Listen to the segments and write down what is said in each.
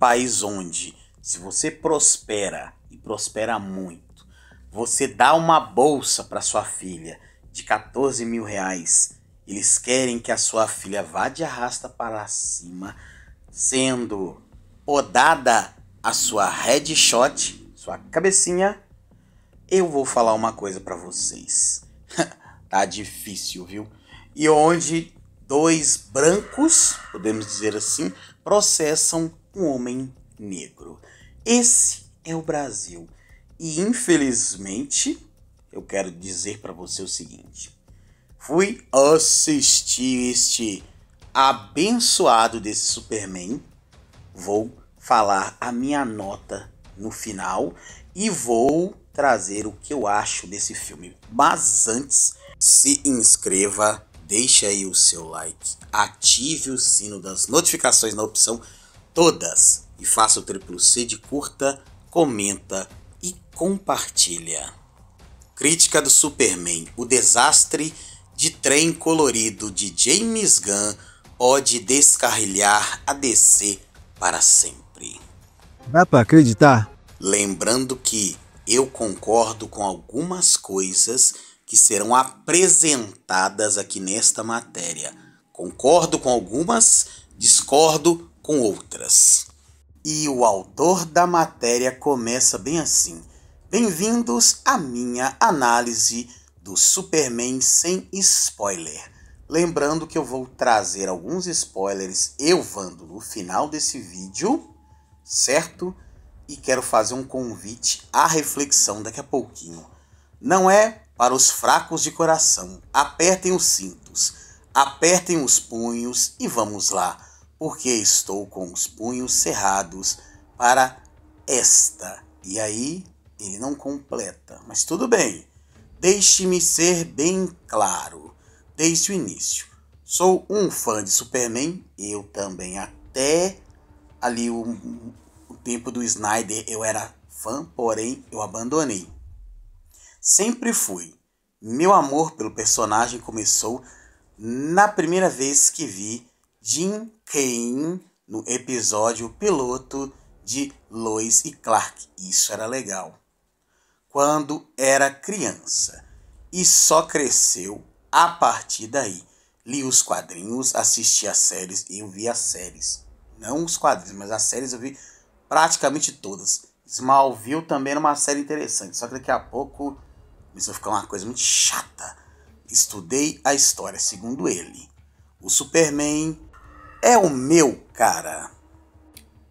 país onde, se você prospera e prospera muito, você dá uma bolsa para sua filha de 14 mil reais, eles querem que a sua filha vá de arrasta para cima, sendo podada a sua headshot, sua cabecinha. Eu vou falar uma coisa para vocês. Tá difícil, viu? E onde dois brancos, podemos dizer assim, processam um homem negro. Esse é o Brasil. E infelizmente, eu quero dizer para você o seguinte. Fui assistir este abençoado desse Superman. Vou falar a minha nota no final e vou trazer o que eu acho desse filme. Mas antes, se inscreva, deixe aí o seu like, ative o sino das notificações na opção todas e faça o triplo C de curta, comenta e compartilha. Crítica do Superman, o desastre de trem colorido de James Gunn pode descarrilhar a DC para sempre. Dá pra acreditar? Lembrando que eu concordo com algumas coisas que serão apresentadas aqui nesta matéria. Concordo com algumas, discordo com outras. E o autor da matéria começa bem assim. Bem-vindos à minha análise do Superman sem spoiler. Lembrando que eu vou trazer alguns spoilers, Vando, no final desse vídeo, certo? E quero fazer um convite à reflexão daqui a pouquinho. Não é para os fracos de coração. Apertem os cintos, apertem os punhos e vamos lá, porque estou com os punhos cerrados para esta. E aí ele não completa, mas tudo bem. Deixe-me ser bem claro, desde o início. Sou um fã de Superman, eu também até ali o tempo do Snyder eu era fã, porém eu abandonei. Sempre fui. Meu amor pelo personagem começou na primeira vez que vi Jim Kane no episódio piloto de Lois e Clark. Isso era legal. Quando era criança. E só cresceu a partir daí. Li os quadrinhos, assisti as séries, eu vi as séries. Não os quadrinhos, mas as séries eu vi praticamente todas. Smallville também era uma série interessante, só que daqui a pouco começou a ficar uma coisa muito chata. Estudei a história, segundo ele. O Superman é o meu cara.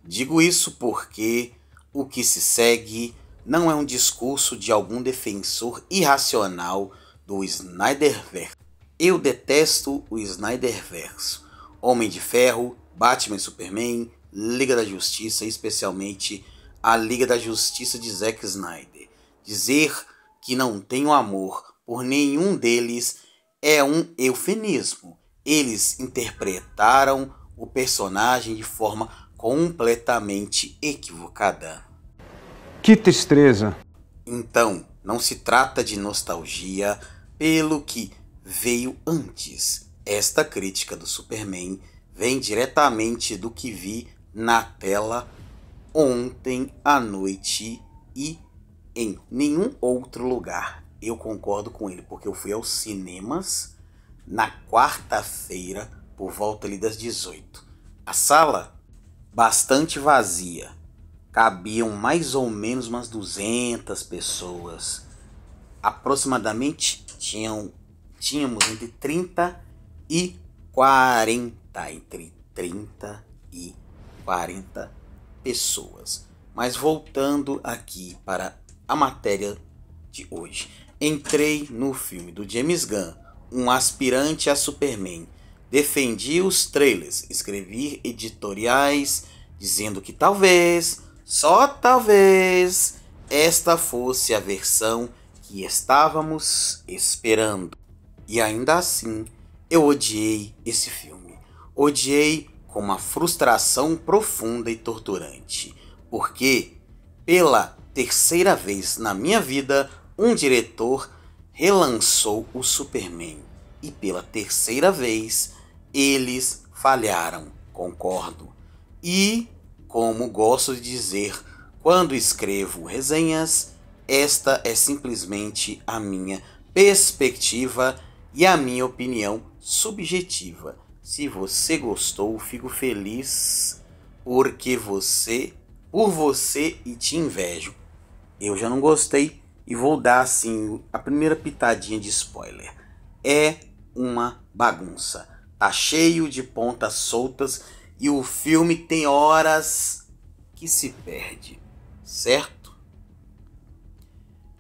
Digo isso porque o que se segue não é um discurso de algum defensor irracional do Snyderverse. Eu detesto o Snyderverse. Homem de Ferro, Batman e Superman, Liga da Justiça, especialmente a Liga da Justiça de Zack Snyder. Dizer que não tenho amor por nenhum deles é um eufemismo. Eles interpretaram o personagem de forma completamente equivocada. Que tristeza! Então, não se trata de nostalgia pelo que veio antes. Esta crítica do Superman vem diretamente do que vi na tela ontem à noite e em nenhum outro lugar. Eu concordo com ele, porque eu fui aos cinemas na quarta-feira por volta ali das 18. A sala bastante vazia. Cabiam mais ou menos umas 200 pessoas. Aproximadamente tínhamos entre 30 e 40. Entre 30 e 40 pessoas. Mas voltando aqui para a matéria de hoje. Entrei no filme do James Gunn, um aspirante a Superman. Defendi os trailers, escrevi editoriais dizendo que talvez, só talvez, esta fosse a versão que estávamos esperando. E ainda assim, eu odiei esse filme. Odiei com uma frustração profunda e torturante. Porque, pela terceira vez na minha vida, um diretor relançou o Superman. E pela terceira vez, eles falharam, concordo. E como gosto de dizer quando escrevo resenhas, esta é simplesmente a minha perspectiva e a minha opinião subjetiva. Se você gostou, fico feliz por você e te invejo. Eu já não gostei e vou dar assim a primeira pitadinha de spoiler. É uma bagunça. Tá cheio de pontas soltas e o filme tem horas que se perde, certo?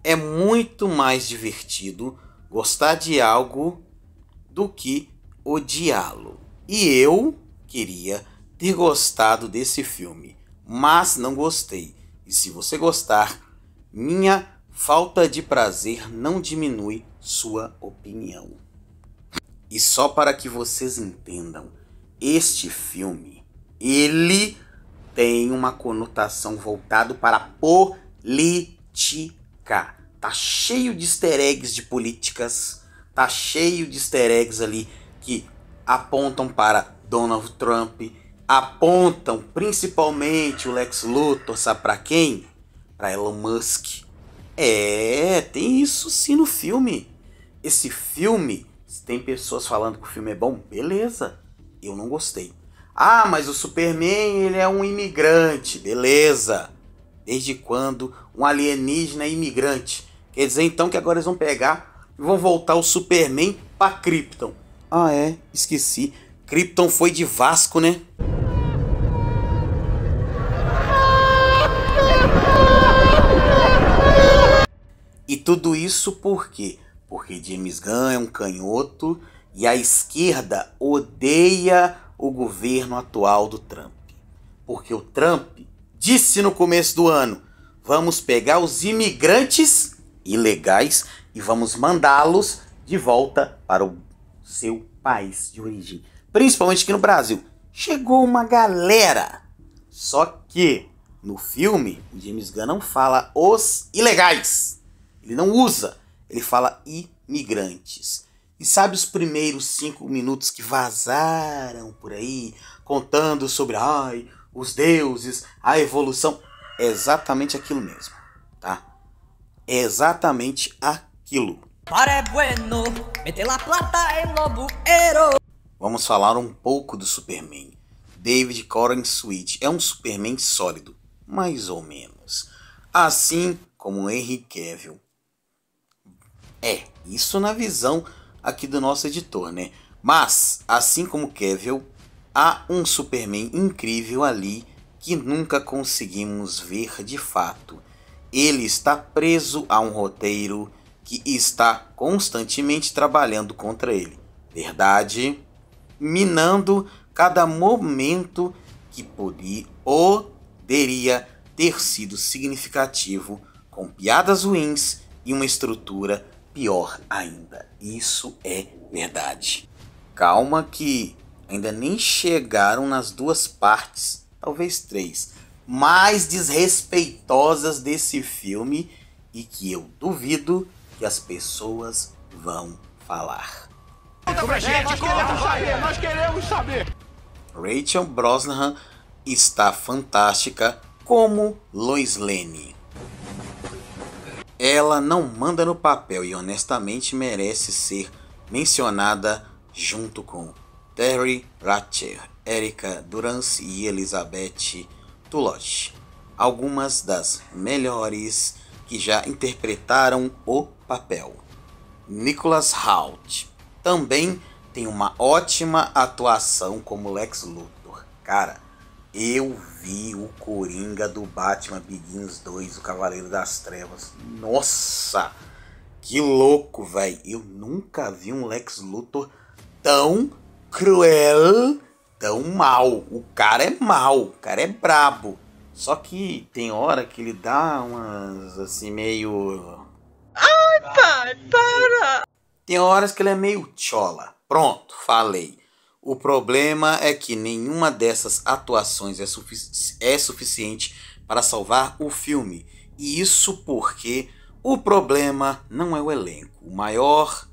É muito mais divertido gostar de algo do que odiá-lo. E eu queria ter gostado desse filme, mas não gostei. E se você gostar, minha falta de prazer não diminui sua opinião. E só para que vocês entendam, este filme, ele tem uma conotação voltada para a política. Tá cheio de easter eggs de políticas, tá cheio de easter eggs ali que apontam para Donald Trump, apontam principalmente o Lex Luthor, sabe para quem? Para Elon Musk. Tem isso sim no filme. Esse filme, se tem pessoas falando que o filme é bom, beleza, eu não gostei. Ah, mas o Superman, ele é um imigrante, beleza. Desde quando um alienígena é imigrante? Quer dizer então que agora eles vão pegar e vão voltar o Superman para Krypton. Ah esqueci. Krypton foi de Vasco, né? E tudo isso por quê? Porque James Gunn é um canhoto e a esquerda odeia o governo atual do Trump. Porque o Trump disse no começo do ano: vamos pegar os imigrantes ilegais e vamos mandá-los de volta para o seu país de origem. Principalmente aqui no Brasil. Chegou uma galera. Só que no filme, o James Gunn não fala os ilegais. Ele não usa. Ele fala imigrantes. E sabe os primeiros 5 minutos que vazaram por aí, contando sobre os deuses, a evolução? É exatamente aquilo mesmo, tá? É exatamente aquilo. Vamos falar um pouco do Superman. David Gordon Green é um Superman sólido, mais ou menos. Assim como Henry Cavill. Isso na visão aqui do nosso editor, né? Mas, assim como Cavill, há um Superman incrível ali que nunca conseguimos ver de fato. Ele está preso a um roteiro que está constantemente trabalhando contra ele. Verdade? Minando cada momento que poderia ter sido significativo, com piadas ruins e uma estrutura pior ainda. Isso é verdade. Calma que ainda nem chegaram nas 2 partes, talvez 3, mais desrespeitosas desse filme e que eu duvido que as pessoas vão falar. Nós queremos saber. Rachel Brosnahan está fantástica como Lois Lane. Ela não manda no papel e honestamente merece ser mencionada junto com Terry Ratcher, Erica Durance e Elizabeth Tulloch, algumas das melhores que já interpretaram o papel. Nicholas Hoult também tem uma ótima atuação como Lex Luthor. Cara, eu vi o Coringa do Batman Begins 2, o Cavaleiro das Trevas. Nossa, que louco, velho. Eu nunca vi um Lex Luthor tão cruel, tão mal. O cara é mal, o cara é brabo. Só que tem hora que ele dá umas assim meio... Ai, pai, para! Tem horas que ele é meio chola. Pronto, falei. O problema é que nenhuma dessas atuações é suficiente para salvar o filme. E isso porque o problema não é o elenco. O maior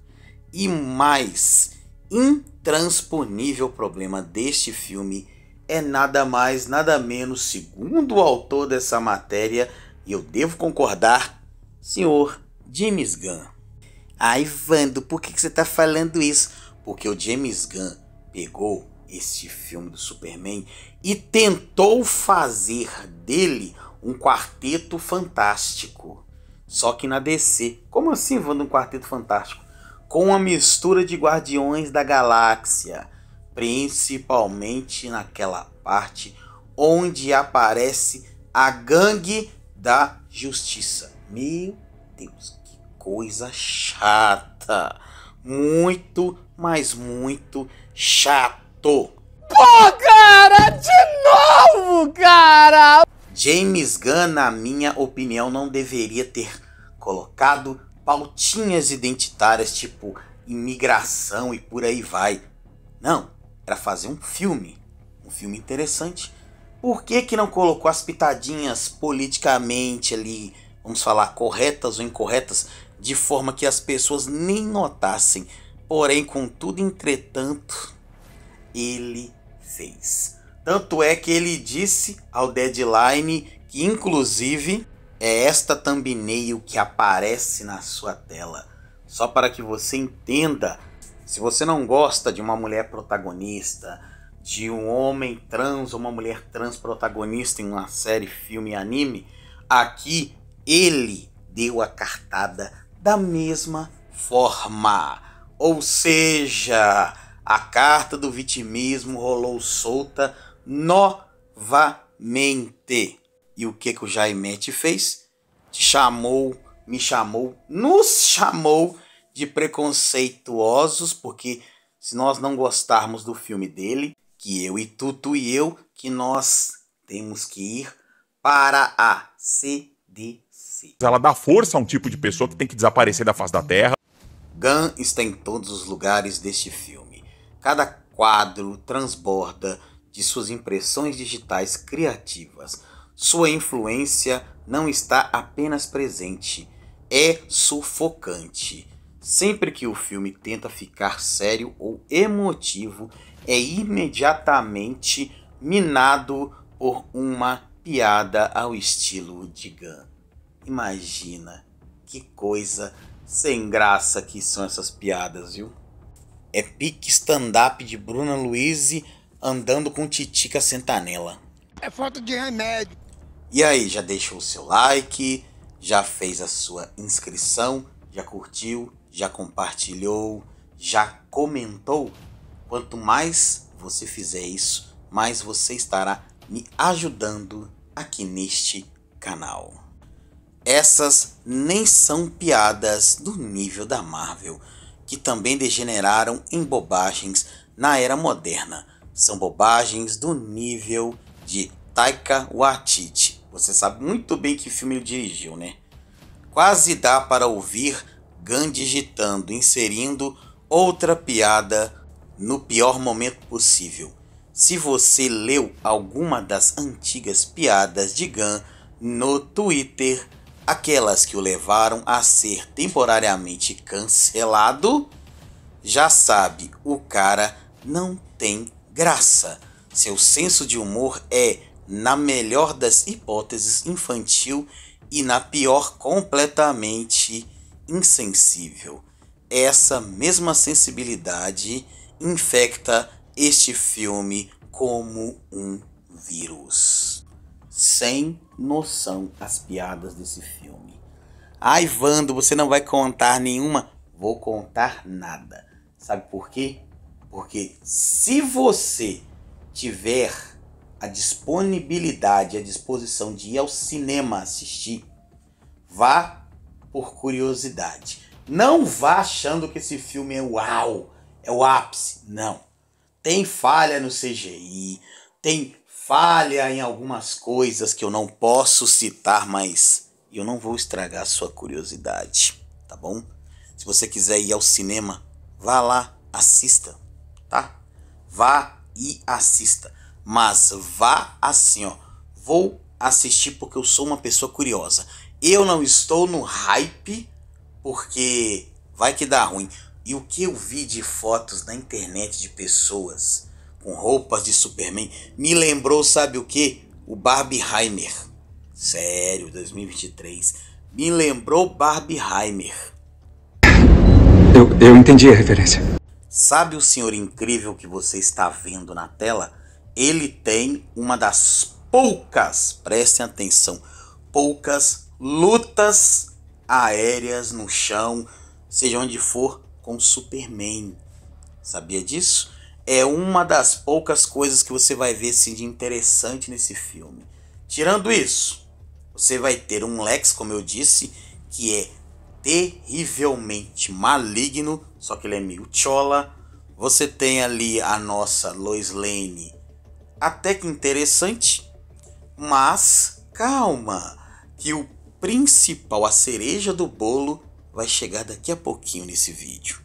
e mais intransponível problema deste filme é nada mais, nada menos, segundo o autor dessa matéria, e eu devo concordar, senhor James Gunn. Ai, Vando, por que você tá falando isso? Porque o James Gunn pegou este filme do Superman e tentou fazer dele um quarteto fantástico. Só que na DC. Como assim, Vando, um quarteto fantástico? Com uma mistura de Guardiões da Galáxia. Principalmente naquela parte onde aparece a Gangue da Justiça. Meu Deus, que coisa chata. Muito, mas muito chato. Pô, cara, de novo, cara! James Gunn, na minha opinião, não deveria ter colocado pautinhas identitárias tipo imigração e por aí vai. Não, era fazer um filme interessante. Por que não colocou as pitadinhas politicamente ali, vamos falar, corretas ou incorretas, de forma que as pessoas nem notassem? Porém, contudo, entretanto, ele fez. Tanto é que ele disse ao Deadline que, inclusive, é esta thumbnail que aparece na sua tela. Só para que você entenda, se você não gosta de uma mulher protagonista, de um homem trans ou uma mulher trans protagonista em uma série, filme e anime, aqui ele deu a cartada da mesma forma. Ou seja, a carta do vitimismo rolou solta novamente. E o que o Jaimete fez? Nos chamou de preconceituosos, porque se nós não gostarmos do filme dele, que eu e Tutu e eu, que nós temos que ir para a CDC. Ela dá força a um tipo de pessoa que tem que desaparecer da face da Terra. Gunn está em todos os lugares deste filme. Cada quadro transborda de suas impressões digitais criativas. Sua influência não está apenas presente, é sufocante. Sempre que o filme tenta ficar sério ou emotivo, é imediatamente minado por uma piada ao estilo de Gunn. Imagina que coisa sem graça que são essas piadas, viu? É pique stand-up de Bruna Luiz andando com Titica Sentanella. É falta de remédio. E aí, já deixou o seu like? Já fez a sua inscrição? Já curtiu? Já compartilhou? Já comentou? Quanto mais você fizer isso, mais você estará me ajudando aqui neste canal. Essas nem são piadas do nível da Marvel, que também degeneraram em bobagens na era moderna. São bobagens do nível de Taika Waititi. Você sabe muito bem que filme ele dirigiu, né? Quase dá para ouvir Gunn digitando, inserindo outra piada no pior momento possível. Se você leu alguma das antigas piadas de Gunn no Twitter, aquelas que o levaram a ser temporariamente cancelado, já sabe, o cara não tem graça. Seu senso de humor é, na melhor das hipóteses, infantil e na pior, completamente insensível. Essa mesma sensibilidade infecta este filme como um vírus. Sem noção as piadas desse filme. Ai, Vando, você não vai contar nenhuma? Vou contar nada. Sabe por quê? Porque se você tiver a disponibilidade, a disposição de ir ao cinema assistir, vá por curiosidade. Não vá achando que esse filme é uau, é o ápice. Não. Tem falha no CGI, tem falha em algumas coisas que eu não posso citar, mas eu não vou estragar a sua curiosidade, tá bom? Se você quiser ir ao cinema, vá lá, assista, tá? Vá e assista. Mas vá assim, ó. Vou assistir porque eu sou uma pessoa curiosa. Eu não estou no hype porque vai que dá ruim. E o que eu vi de fotos na internet de pessoas com roupas de Superman. Me lembrou, sabe o que? O Barbenheimer. Sério, 2023. Me lembrou Barbenheimer. Eu entendi a referência. Sabe o Senhor Incrível que você está vendo na tela? Ele tem uma das poucas, prestem atenção, poucas lutas aéreas no chão, seja onde for, com Superman. Sabia disso? É uma das poucas coisas que você vai ver assim, de interessante nesse filme. Tirando isso, você vai ter um Lex, como eu disse, que é terrivelmente maligno, só que ele é meio chola. Você tem ali a nossa Lois Lane, até que interessante, mas calma, que o principal, a cereja do bolo, vai chegar daqui a pouquinho nesse vídeo.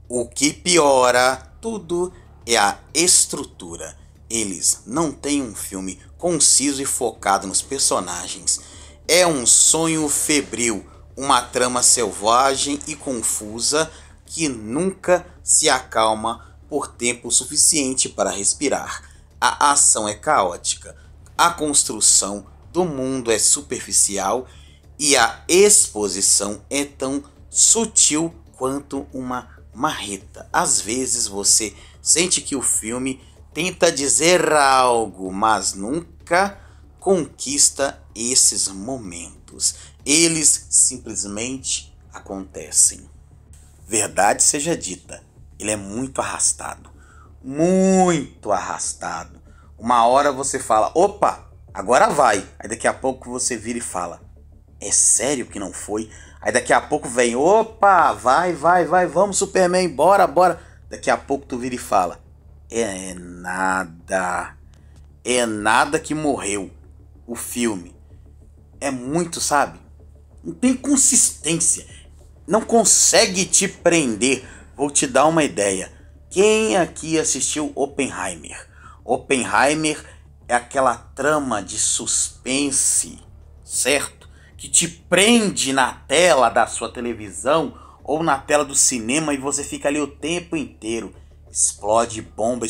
O que piora tudo é a estrutura. Eles não têm um filme conciso e focado nos personagens. É um sonho febril, uma trama selvagem e confusa que nunca se acalma por tempo suficiente para respirar. A ação é caótica, a construção do mundo é superficial e a exposição é tão sutil quanto uma marreta. Às vezes você sente que o filme tenta dizer algo, mas nunca conquista esses momentos. Eles simplesmente acontecem. Verdade seja dita, ele é muito arrastado. Muito arrastado. Uma hora você fala, opa, agora vai. Aí daqui a pouco você vira e fala, é sério que não foi? Aí daqui a pouco vem, opa, vai, vamos Superman, bora. Daqui a pouco tu vira e fala, é nada que morreu. O filme é muito, sabe? Não tem consistência, não consegue te prender. Vou te dar uma ideia. Quem aqui assistiu Oppenheimer? Oppenheimer é aquela trama de suspense, certo? Que te prende na tela da sua televisão ou na tela do cinema e você fica ali o tempo inteiro. Explode bomba.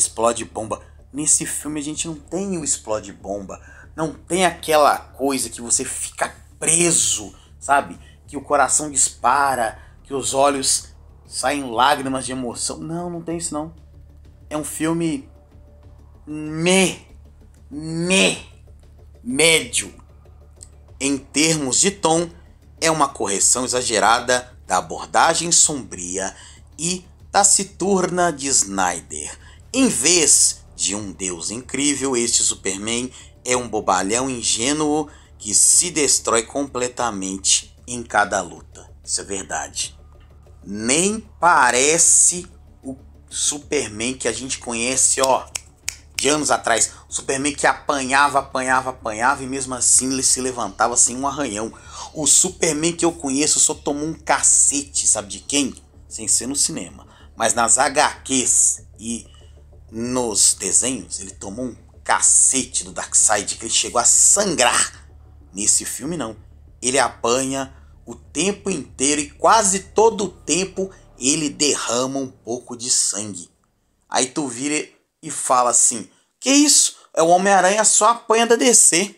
Nesse filme a gente não tem o explode bomba. Não tem aquela coisa que você fica preso, sabe? Que o coração dispara, que os olhos saem lágrimas de emoção. Não tem isso não. É um filme médio. Em termos de tom, é uma correção exagerada da abordagem sombria e taciturna de Snyder. Em vez de um deus incrível, este Superman é um bobalhão ingênuo que se destrói completamente em cada luta. Isso é verdade. Nem parece o Superman que a gente conhece, de anos atrás. O Superman que apanhava e mesmo assim ele se levantava sem um arranhão. O Superman que eu conheço só tomou um cacete, sabe de quem? Sem ser no cinema, mas nas HQs e nos desenhos ele tomou um cacete do Darkseid que ele chegou a sangrar. Nesse filme não, ele apanha o tempo inteiro e quase todo o tempo ele derrama um pouco de sangue. Aí tu vira e fala assim, que isso? É o Homem-Aranha, só apanha da DC.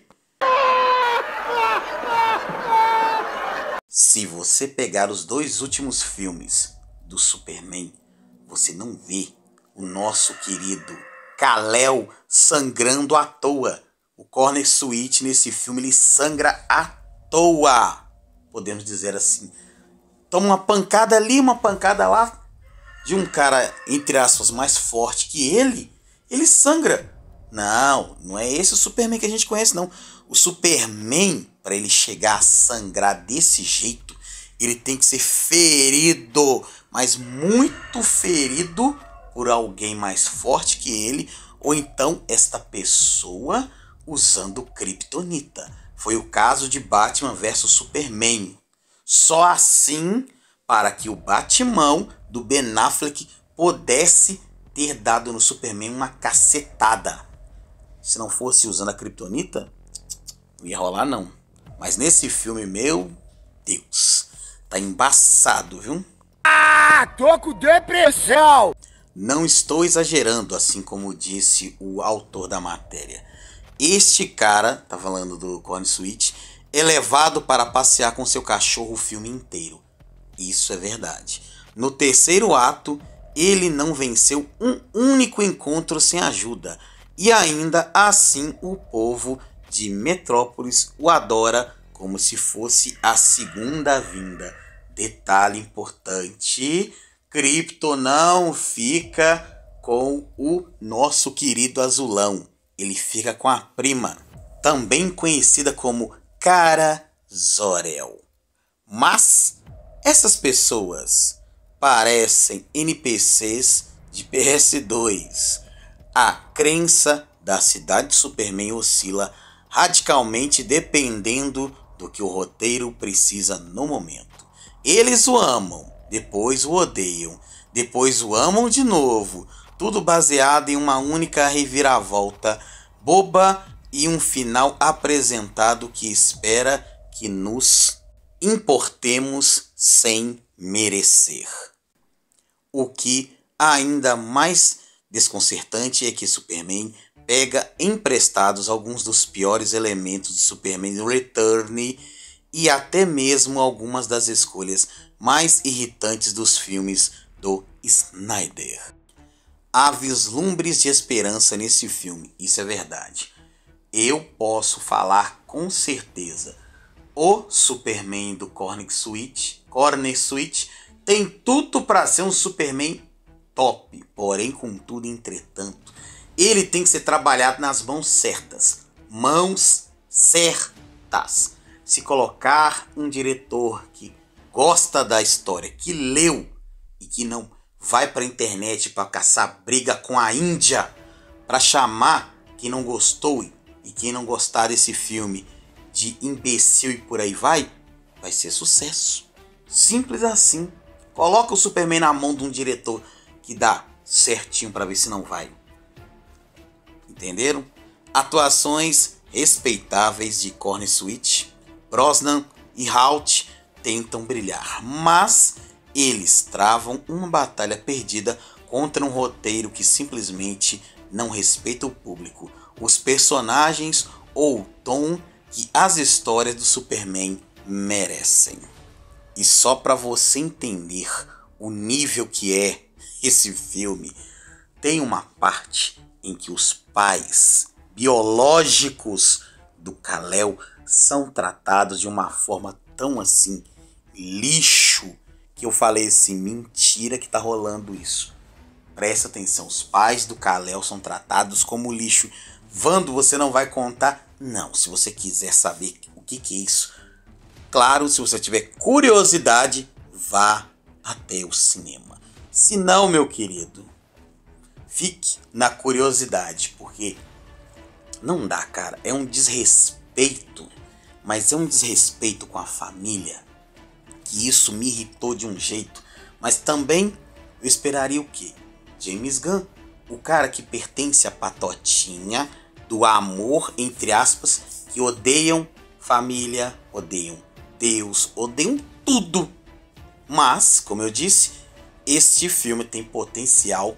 Se você pegar os dois últimos filmes do Superman, você não vê o nosso querido Kal-El sangrando à toa. O Corner Switch nesse filme ele sangra à toa, podemos dizer assim. Toma uma pancada ali, uma pancada lá, de um cara, entre aspas, mais forte que ele sangra. Não é esse o Superman que a gente conhece, não. O Superman, para ele chegar a sangrar desse jeito, ele tem que ser ferido, mas muito ferido por alguém mais forte que ele, ou então esta pessoa usando kryptonita. Foi o caso de Batman vs Superman. Só assim para que o Batman do Ben Affleck pudesse ter dado no Superman uma cacetada. Se não fosse usando a kryptonita, não ia rolar não. Mas nesse filme, meu Deus, tá embaçado, viu? Tô com depressão! Não estou exagerando, assim como disse o autor da matéria. Este cara, tá falando do Corny Sweet, é levado para passear com seu cachorro o filme inteiro. Isso é verdade. No terceiro ato, ele não venceu um único encontro sem ajuda. E ainda assim o povo de Metrópolis o adora como se fosse a segunda vinda. Detalhe importante: Krypto não fica com o nosso querido Azulão. Ele fica com a prima, também conhecida como Kara Zor-El. Mas essas pessoas parecem NPCs de PS2. A crença da cidade de Superman oscila radicalmente dependendo do que o roteiro precisa no momento. Eles o amam, depois o odeiam, depois o amam de novo. Tudo baseado em uma única reviravolta boba e um final apresentado que espera que nos importemos sem merecer. O que ainda mais desconcertante é que Superman pega emprestados alguns dos piores elementos de Superman Return e até mesmo algumas das escolhas mais irritantes dos filmes do Snyder. Há vislumbres de esperança nesse filme, isso é verdade. Eu posso falar com certeza. O Superman do Corner Switch tem tudo para ser um Superman top, porém, contudo, entretanto, ele tem que ser trabalhado nas mãos certas. Mãos certas. Se colocar um diretor que gosta da história, que leu e que não vai para a internet para caçar briga com a Índia, para chamar quem não gostou e quem não gostar desse filme de imbecil e por aí vai ser sucesso. Simples assim. Coloca o Superman na mão de um diretor que dá certinho para ver se não vai. Entenderam? Atuações respeitáveis de Corner Switch, Brosnan e Halt tentam brilhar, mas eles travam uma batalha perdida contra um roteiro que simplesmente não respeita o público, os personagens ou o tom que as histórias do Superman merecem. E só para você entender o nível que é esse filme, tem uma parte em que os pais biológicos do Kal-El são tratados de uma forma tão assim, lixo, que eu falei assim, mentira que tá rolando isso. Presta atenção, os pais do Kal-El são tratados como lixo. Vando, você não vai contar? Não, se você quiser saber o que é isso, claro, se você tiver curiosidade, vá até o cinema. Se não, meu querido, fique na curiosidade, porque não dá, cara. É um desrespeito, mas é um desrespeito com a família, que isso me irritou de um jeito. Mas também eu esperaria o quê? James Gunn, o cara que pertence à patotinha do amor, entre aspas, que odeiam família, odeiam Deus, odeiam tudo. Mas, como eu disse, este filme tem potencial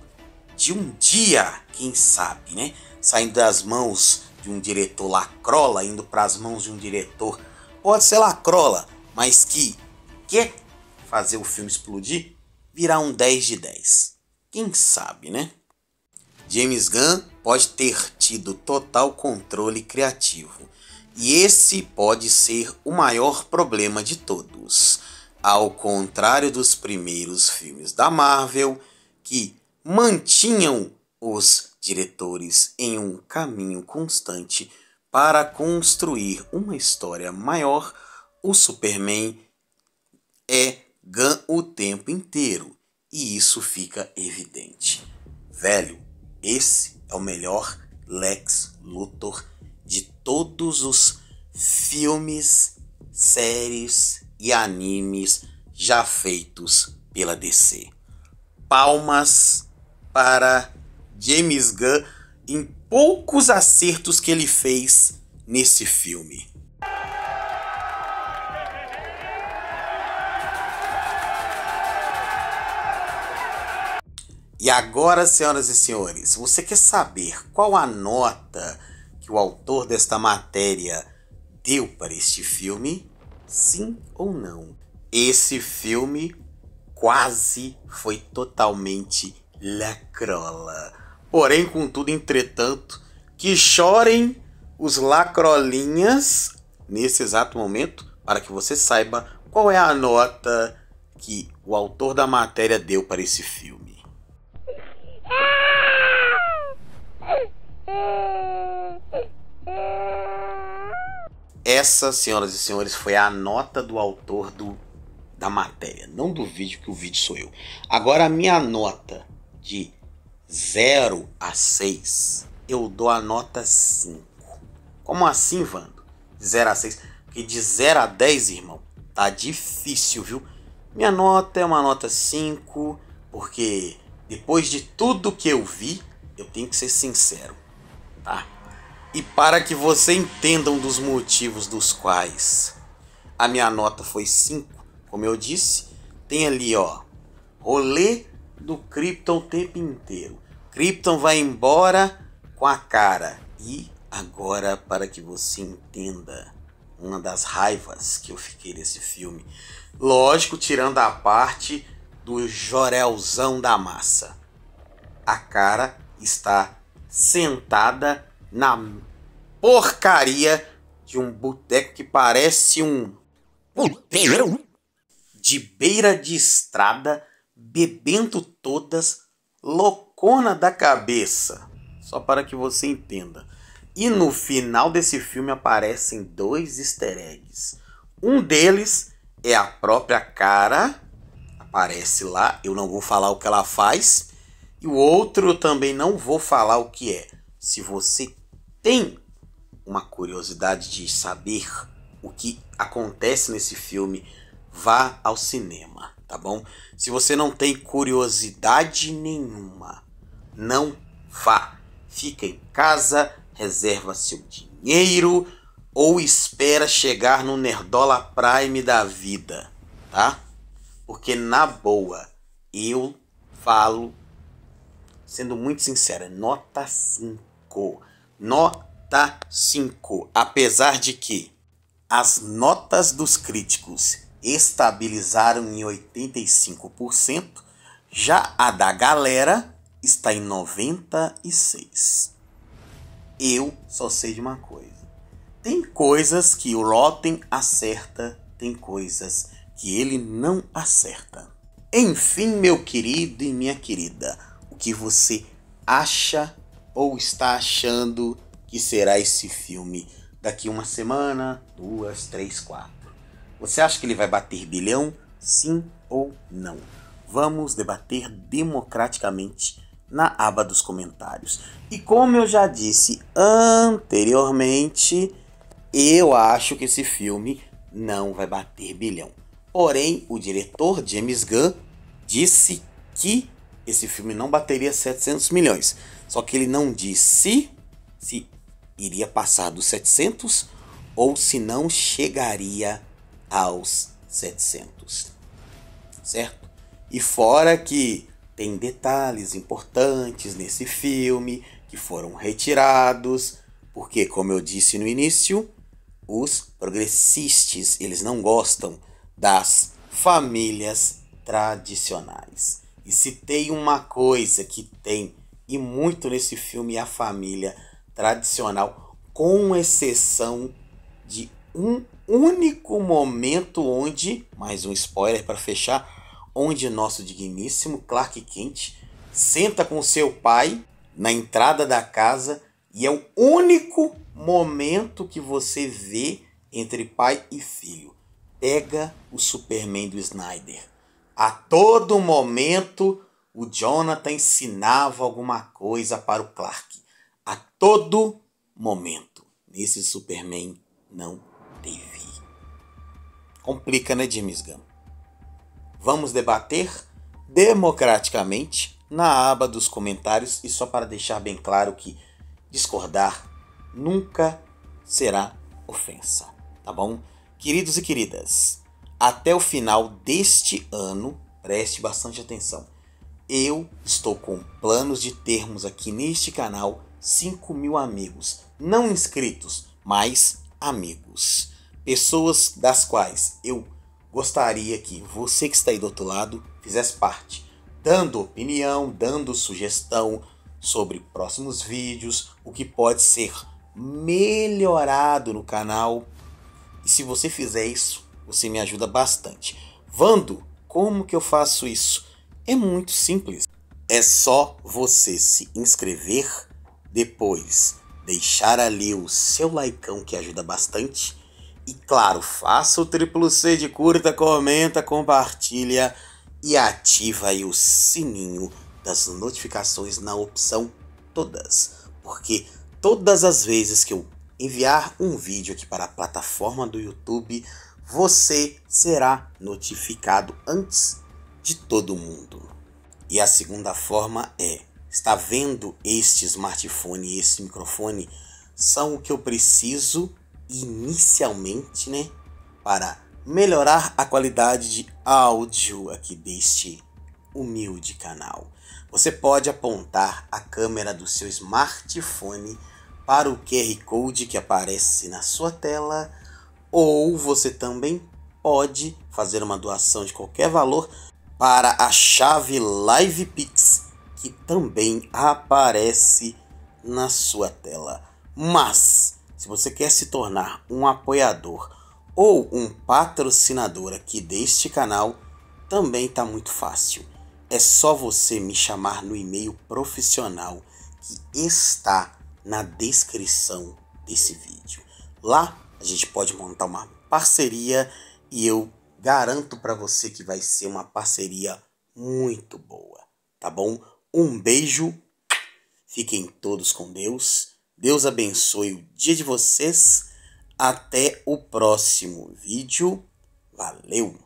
de um dia, quem sabe, né? Saindo das mãos de um diretor lacrola, indo para as mãos de um diretor, pode ser lacrola, mas que quer fazer o filme explodir, virar um 10 de 10. Quem sabe, né? James Gunn pode ter tido total controle criativo, e esse pode ser o maior problema de todos. Ao contrário dos primeiros filmes da Marvel, que mantinham os diretores em um caminho constante para construir uma história maior, o Superman é Gunn o tempo inteiro, e isso fica evidente. Velho, esse é o melhor Lex Luthor de todos os filmes, séries e animes já feitos pela DC. Palmas para James Gunn em poucos acertos que ele fez nesse filme. E agora, senhoras e senhores, você quer saber qual a nota que o autor desta matéria deu para este filme? Sim ou não? Esse filme quase foi totalmente lacrola. Porém, contudo, entretanto, que chorem os lacrolinhas nesse exato momento para que você saiba qual é a nota que o autor da matéria deu para esse filme. Essa, senhoras e senhores, foi a nota do autor da matéria. Não do vídeo, que o vídeo sou eu. Agora, a minha nota de 0 a 6, eu dou a nota 5. Como assim, Vando? De 0 a 6? Porque de 0 a 10, irmão, tá difícil, viu? Minha nota é uma nota 5, porque depois de tudo que eu vi, eu tenho que ser sincero, tá? E para que você entenda um dos motivos dos quais a minha nota foi 5, como eu disse, tem ali, ó, rolê do Krypton o tempo inteiro. Krypton vai embora com a cara. E agora, para que você entenda uma das raivas que eu fiquei nesse filme, lógico, tirando a parte do Jorelzão da massa, a cara está sentada na porcaria de um boteco que parece um puteiro de beira de estrada, bebendo todas, loucona da cabeça. Só para que você entenda. E no final desse filme aparecem 2 easter eggs. Um deles é a própria cara, aparece lá, eu não vou falar o que ela faz. E o outro eu também não vou falar o que é. Se você tem uma curiosidade de saber o que acontece nesse filme, vá ao cinema, tá bom? Se você não tem curiosidade nenhuma, não vá. Fica em casa, reserva seu dinheiro ou espera chegar no Nerdola Prime da vida, tá? Porque na boa, eu falo, sendo muito sincero, nota 5. Nota 5. Apesar de que as notas dos críticos estabilizaram em 85%, já a da galera está em 96%. Eu só sei de uma coisa. Tem coisas que o Rotten acerta, tem coisas que ele não acerta. Enfim, meu querido e minha querida, o que você acha ou está achando que será esse filme daqui uma semana, 2, 3, 4? Você acha que ele vai bater bilhão? Sim ou não? Vamos debater democraticamente na aba dos comentários. E como eu já disse anteriormente, eu acho que esse filme não vai bater bilhão. Porém, o diretor James Gunn disse que esse filme não bateria 700 milhões. Só que ele não disse se iria passar dos 700 ou se não chegaria aos 700. Certo? E fora que tem detalhes importantes nesse filme que foram retirados, porque, como eu disse no início, os progressistas, eles não gostam das famílias tradicionais. E se tem uma coisa que tem e muito nesse filme é a família tradicional, com exceção de um único momento onde, mais um spoiler para fechar, onde nosso digníssimo Clark Kent senta com seu pai na entrada da casa e é o único momento que você vê entre pai e filho. Pega o Superman do Snyder. A todo momento o Jonathan ensinava alguma coisa para o Clark. A todo momento. Nesse Superman não teve. Complica, né, James Gunn? Vamos debater democraticamente na aba dos comentários. E só para deixar bem claro que discordar nunca será ofensa, tá bom? Queridos e queridas, até o final deste ano, preste bastante atenção, Eu estou com planos de termos aqui neste canal 5.000 amigos, não inscritos, mas amigos. Pessoas das quais eu gostaria que você que está aí do outro lado fizesse parte, dando opinião, dando sugestão sobre próximos vídeos, o que pode ser melhorado no canal. E se você fizer isso, você me ajuda bastante. Vando, como que eu faço isso? É muito simples. É só você se inscrever, depois deixar ali o seu likeão que ajuda bastante. E claro, faça o triplo C de curta, comenta, compartilha e ativa aí o sininho das notificações na opção todas. Porque todas as vezes que eu enviar um vídeo aqui para a plataforma do YouTube, você será notificado antes de todo mundo. E a segunda forma é, está vendo este smartphone e esse microfone? São o que eu preciso inicialmente, né, para melhorar a qualidade de áudio aqui deste humilde canal. Você pode apontar a câmera do seu smartphone para o QR Code que aparece na sua tela, ou você também pode fazer uma doação de qualquer valor para a chave LivePix, que também aparece na sua tela. Mas, se você quer se tornar um apoiador ou um patrocinador aqui deste canal, também está muito fácil. É só você me chamar no e-mail profissional que está na descrição desse vídeo. Lá a gente pode montar uma parceria e eu garanto para você que vai ser uma parceria muito boa, tá bom? Um beijo, fiquem todos com Deus. Deus abençoe o dia de vocês. Até o próximo vídeo. Valeu!